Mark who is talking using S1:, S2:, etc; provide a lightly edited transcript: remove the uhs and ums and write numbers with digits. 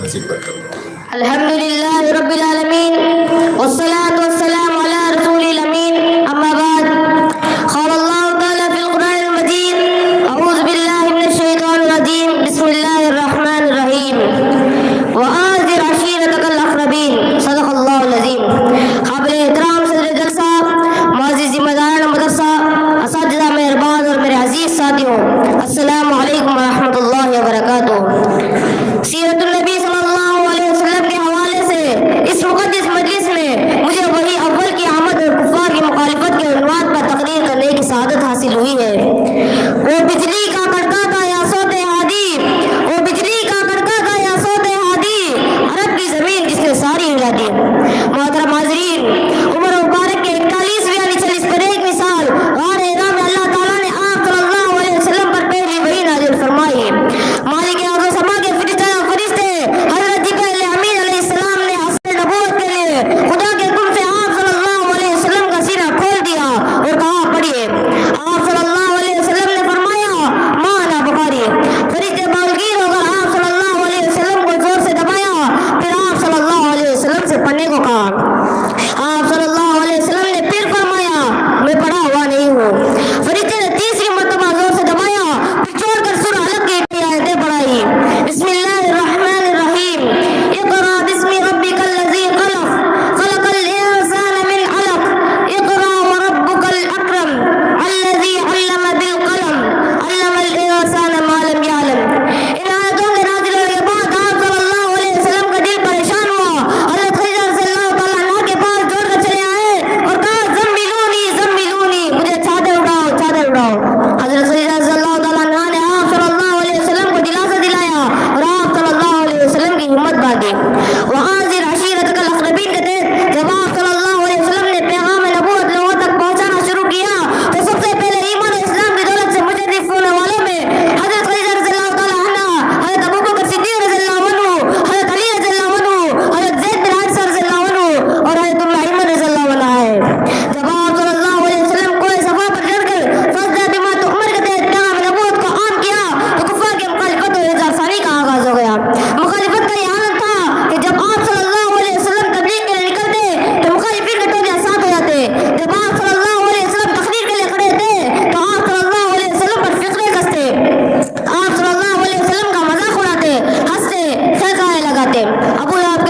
S1: نصیب فرمائے۔
S2: الحمدللہ رب العالمین والصلاة والسلام علی رسول الامین، اما بعد، قال اللہ تعالی فی القرآن المجید، اعوذ باللہ من الشیطان الرجیم، بسم اللہ الرحمن الرحیم، وآنذر عشیرتک الاقربین، صدق اللہ العظیم۔ قابل احترام صدر جلسہ، معزز ذمہ داران مدرسہ، اساتذہ مہربان اور میرے عزیز ساتھیوں، السلام علیکم ورحمۃ اللہ وبرکاتہ۔ سیرت النبی صلی اللہ علیہ وسلم کے حوالے سے اس مقدس مجلس میں مجھے وہی اول کی آمد اور کفار کی مخالفت کے عنوان پر تقریر کرنے کی سعادت حاصل ہوئی ہے۔ وہ بجلی کا کڑکا تھا یا صوت ہادی، وہ بجلی کا کڑکا تھا یا صوت ہادی، عرب کی زمین جس نے ساری ہلا دی۔ محترم حاضرین، عمر مبارک کے 41ویں نچل اس پر ایک مثال غار حرا میں اللہ تعالیٰ نے آپ صلی اللہ علیہ وسلم پر پہلی وحی نازل فرمائی۔ مالک ارض و سما کے فرشتے حضرت جبرائیل امین علیہ السلام نے حسن نبوت کے لیے خدا کے حکم سے آپ صلی اللہ علیہ وسلم کا سینہ کھول دیا اور کہا پڑھیے۔ آپ صلی اللہ علیہ وسلم نے فرمایا ماں انا بخاری۔ فرشتے باولگیر ہو کر آپ صلی اللہ علیہ وسلم کو زور سے دبایا، پھر آپ صلی اللہ علیہ وسلم سے پڑھنے کو کہا۔ آپ صلی اللہ علیہ وسلم نے پھر فرمایا میں پڑھا ہوا نہیں ہوں۔ فرشتے نے تیسری مرتبہ زور سے دبایا، پھر چھوڑ کر سورہ علق کی آیتیں پڑھائی۔ بسم اللہ الرحمن الرحیم، اقرأ باسم ربک الذی خلق، خلق الانسان من علق، اقرأ وربک الاکرم، الذی علم بالقلم، علم الانسان ما لم یعلم۔ ان آیتوں کے نازل ہونے کے بعد آپ صلی اللہ علیہ وسلم کا دل پریشان ہوا۔ حضرت خدیجہ رضی اللہ تعالیٰ عنہ کے پاس دوڑ کر چلے آئے اور کہا زملونی زملونی، مجھے چادر اڑاؤ چادر اڑاؤ۔ حضرت خدیجہ رضی اللہ تعالیٰ عنہ نے آپ صلی اللہ علیہ وسلم کو دلاسا دلایا اور آپ صلی اللہ علیہ وسلم کی ہمت باندھی۔ وآنذر عشیرتک الاقربین کے تحت جب آپ صلی اللہ علیہ وسلم نے پیغام نبوت لوگوں تک پہنچانا شروع کیا تو سب سے پہلے ایمان و اسلام کی دولت سے مجدد ہونے والوں میں حضرت خدیجہ رضی اللہ تعالیٰ عنہ، حضرت ابوبکر صدیق رضی اللہ عنہ، حضرت علی رضی اللہ عنہ، حضرت زید بن حارثہ رضی اللہ عنہ اور حضرت ایمن رضی اللہ عنہ ہے۔ جب آپ صلی اللہ علیہ وسلم کوہ صفا پر چڑھ کر فاصدہ بما تؤمر کے تحت پیغام نبوت کو عام کیا تو کفار کی مخالفت اور اظہار ثانی کا آغاز ہو گیا۔ مخالفت کا یہ حالت تھا کہ جب آپ صلی اللہ علیہ وسلم تبلیغ کے لیے نکلتے تو مخالفین کے ٹوٹے ساتھ ہو جاتے۔ جب آپ صلی اللہ علیہ وسلم تقریر کے لیے کھڑے تھے تو آپ صلی اللہ علیہ وسلم پر فقرے کستے، آپ صلی اللہ علیہ وسلم کا مذاق اڑاتے، ہنستے، سرکاریں لگاتے۔ ابو لہب